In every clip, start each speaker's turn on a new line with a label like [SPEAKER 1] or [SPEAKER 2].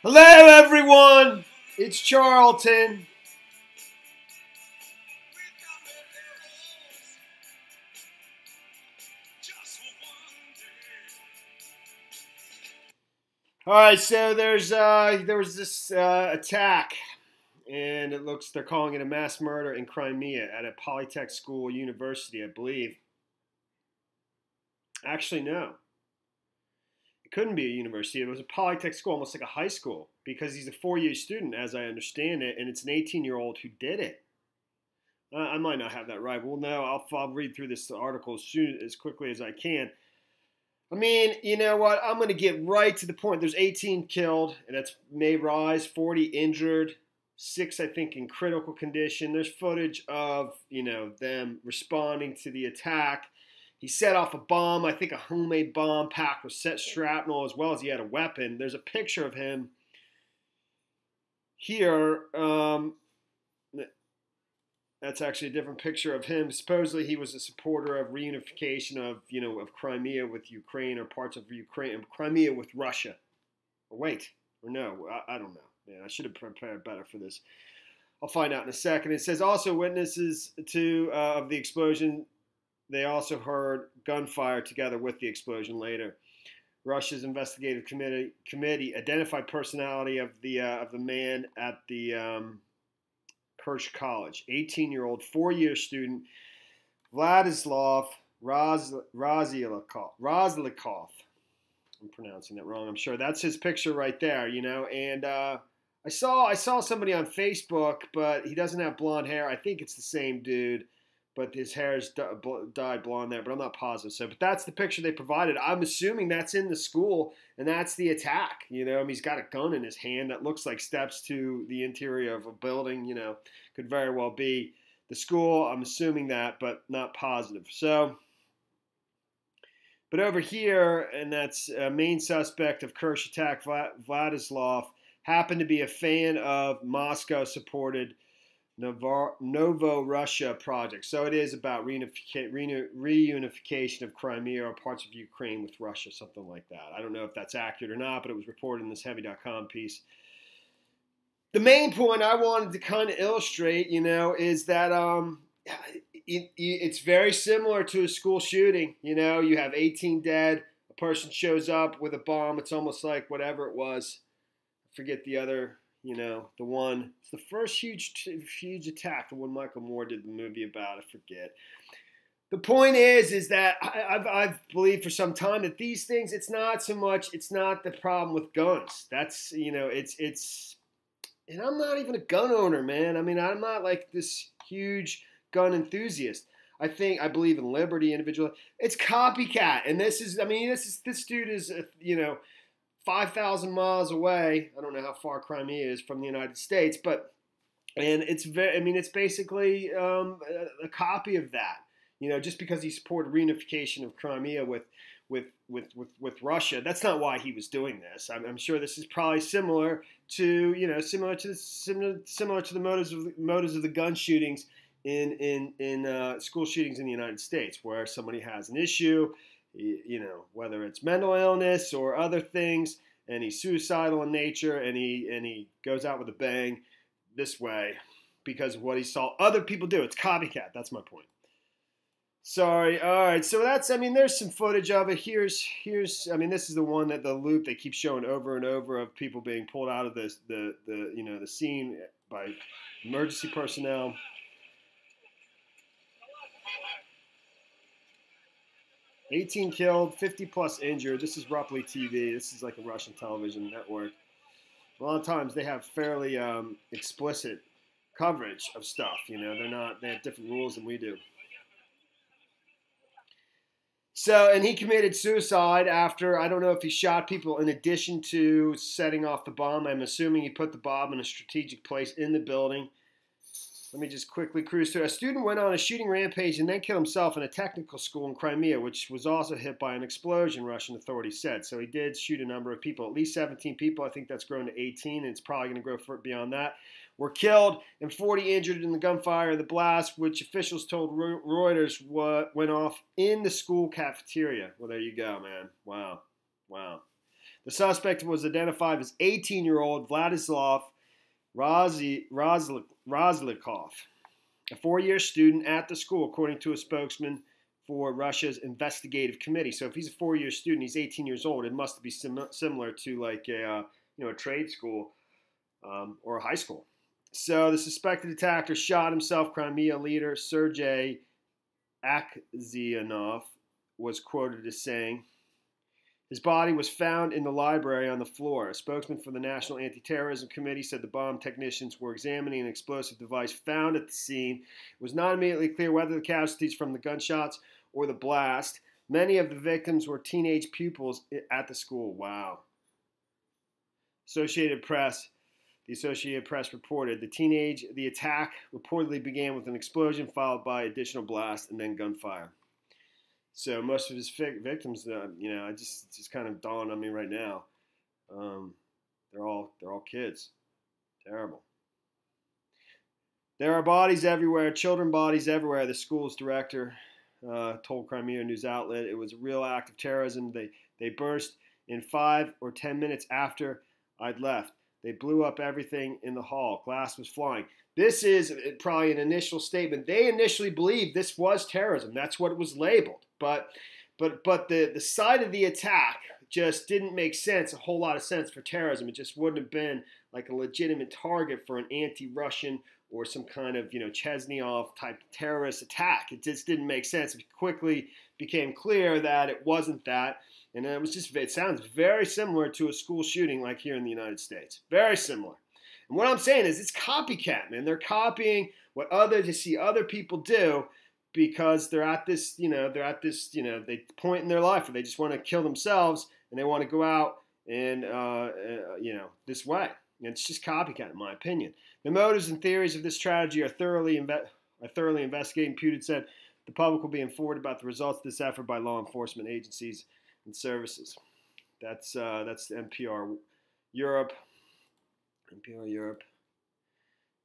[SPEAKER 1] Hello, everyone. It's Charlton. All right, so there was this attack, and they're calling it a mass murder in Crimea at a Polytech school university, I believe. Actually, no, it couldn't be a university. It was a Polytech school, almost like a high school, because he's a four-year student, as I understand it, and it's an 18-year-old who did it. I might not have that right. Well, no, I'll read through this article as quickly as I can. I mean, you know what? I'm going to get right to the point. There's 18 killed, and that's may rise, 40 injured, 6, I think, in critical condition. There's footage of, them responding to the attack. He set off a bomb, I think a homemade bomb packed with set shrapnel, as well as he had a weapon. There's a picture of him here. That's actually a different picture of him. Supposedly, he was a supporter of reunification of Crimea with Ukraine, or parts of Ukraine, and Crimea with Russia. Or no, I don't know. Man, I should have prepared better for this. I'll find out in a second. It says also witnesses of the explosion. They also heard gunfire together with the explosion later. Russia's Investigative Committee identified personality of the man at the Kerch College, 18-year-old, four-year student, Vladislav Roslyakov. I'm pronouncing that wrong, I'm sure. That's his picture right there, And I saw somebody on Facebook, but he doesn't have blonde hair. I think it's the same dude, but his hair is dyed blonde there, but I'm not positive. So, but that's the picture they provided. I'm assuming that's in the school, and that's the attack. He's got a gun in his hand that looks like steps to the interior of a building. Could very well be the school. I'm assuming that, but not positive. So, but over here, and that's main suspect of Kerch attack, Vladislav, happened to be a fan of Moscow-supported Novo Russia project. So it is about reunification of Crimea or parts of Ukraine with Russia, something like that. I don't know if that's accurate or not, but it was reported in this Heavy.com piece. The main point I wanted to kind of illustrate, is that it's very similar to a school shooting. You have 18 dead. A person shows up with a bomb. It's almost like whatever it was. I forget the other. It's the first huge attack, the one Michael Moore did the movie about. I forget. The point is that I've believed for some time that these things, it's not the problem with guns. That's, and I'm not even a gun owner, man. I mean, I'm not like this huge gun enthusiast. I believe in liberty, individual. It's copycat. And this dude is, 5,000 miles away. I don't know how far Crimea is from the United States, and it's basically a copy of that. Just because he supported reunification of Crimea with Russia, that's not why he was doing this. I'm sure this is probably similar to the motives of the gun shootings in school shootings in the United States, where somebody has an issue. Whether it's mental illness or other things, and he's suicidal in nature, and he goes out with a bang this way because of what he saw other people do. It's copycat. That's my point. Sorry. All right. So there's some footage of it. This is the one that the loop they keep showing over and over of people being pulled out of the scene by emergency personnel. 18 killed, 50 plus injured. This is roughly TV. This is like a Russian television network. A lot of times they have fairly explicit coverage of stuff. They have different rules than we do. So, and he committed suicide after, I don't know if he shot people in addition to setting off the bomb. I'm assuming he put the bomb in a strategic place in the building. Let me just quickly cruise through. A student went on a shooting rampage and then killed himself in a technical school in Crimea, which was also hit by an explosion, Russian authorities said. So he did shoot a number of people, at least 17 people. I think that's grown to 18, and it's probably going to grow beyond that. Were killed and 40 injured in the gunfire of the blast, which officials told Reuters went off in the school cafeteria. Well, there you go, man. Wow. The suspect was identified as 18-year-old Vladislav Roslyakov, a 4-year student at the school, according to a spokesman for Russia's Investigative Committee. So if he's a 4-year student, he's 18 years old. It must be similar to like a trade school or a high school. So the suspected attacker shot himself. Crimea leader Sergei Aksyonov was quoted as saying, his body was found in the library on the floor. A spokesman for the National Anti-Terrorism Committee said the bomb technicians were examining an explosive device found at the scene. It was not immediately clear whether the casualties from the gunshots or the blast. Many of the victims were teenage pupils at the school. Wow. The Associated Press reported the attack reportedly began with an explosion followed by additional blasts and then gunfire. So most of his victims, it just kind of dawned on me right now. They're all kids. Terrible. There are bodies everywhere, children bodies everywhere. The school's director told Crimea news outlet it was a real act of terrorism. They burst in 5 or 10 minutes after I'd left. They blew up everything in the hall. Glass was flying. This is probably an initial statement. They initially believed this was terrorism. That's what it was labeled. But the side of the attack just didn't make sense, a whole lot of sense for terrorism. It just wouldn't have been like a legitimate target for an anti-Russian or some kind of, Chechnya type terrorist attack. It just didn't make sense. It quickly became clear that it wasn't that. And it sounds very similar to a school shooting like here in the United States. Very similar. And what I'm saying is it's copycat, man. They're copying what they see other people do because they're at this, they point in their life where they just want to kill themselves and they want to go out and, this way. And it's just copycat, in my opinion. The motives and theories of this tragedy are thoroughly investigated. Putin said the public will be informed about the results of this effort by law enforcement agencies and services. That's NPR Europe.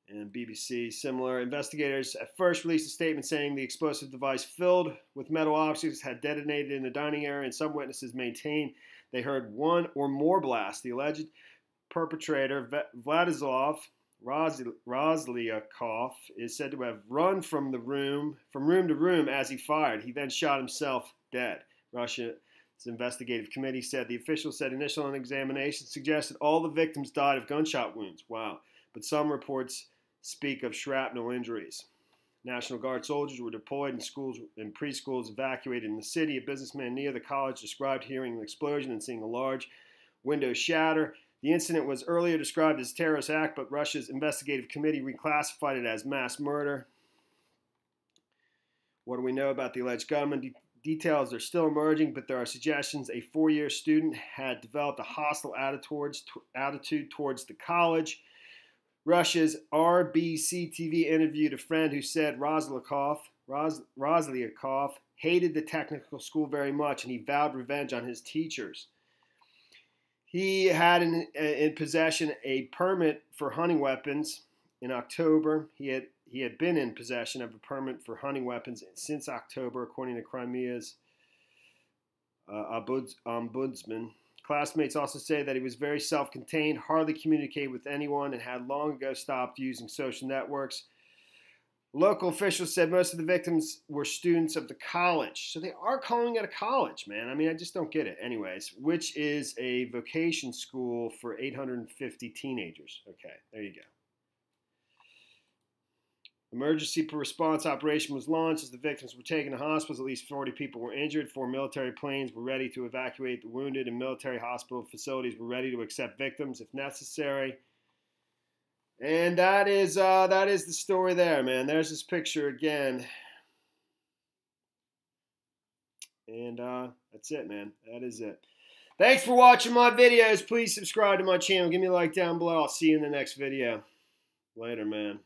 [SPEAKER 1] And BBC. Similar investigators at first released a statement saying the explosive device filled with metal objects had detonated in the dining area, and some witnesses maintained they heard one or more blasts. The alleged perpetrator, Vladislav Roslyakov, is said to have run from room to room as he fired. He then shot himself dead. Russia's Investigative Committee said the officials said initial examination suggested all the victims died of gunshot wounds. Wow. But some reports speak of shrapnel injuries. National Guard soldiers were deployed in schools and preschools evacuated in the city. A businessman near the college described hearing an explosion and seeing a large window shatter. The incident was earlier described as a terrorist act, but Russia's Investigative Committee reclassified it as mass murder. What do we know about the alleged gunman? Details are still emerging, but there are suggestions a 4-year student had developed a hostile attitude towards the college. Russia's RBC TV interviewed a friend who said Roslyakov hated the technical school very much, and he vowed revenge on his teachers. He had in possession a permit for hunting weapons in October. He had been in possession of a permit for hunting weapons since October, according to Crimea's ombudsman. Classmates also say that he was very self-contained, hardly communicated with anyone, and had long ago stopped using social networks. Local officials said most of the victims were students of the college. So they are calling it a college, man. I mean, I just don't get it. Anyways, which is a vocation school for 850 teenagers. Okay, there you go. Emergency response operation was launched as the victims were taken to hospitals. At least 40 people were injured. 4 military planes were ready to evacuate the wounded, and military hospital facilities were ready to accept victims if necessary. And that is the story there, man. There's this picture again. And that's it, man. That is it. Thanks for watching my videos. Please subscribe to my channel. Give me a like down below. I'll see you in the next video. Later, man.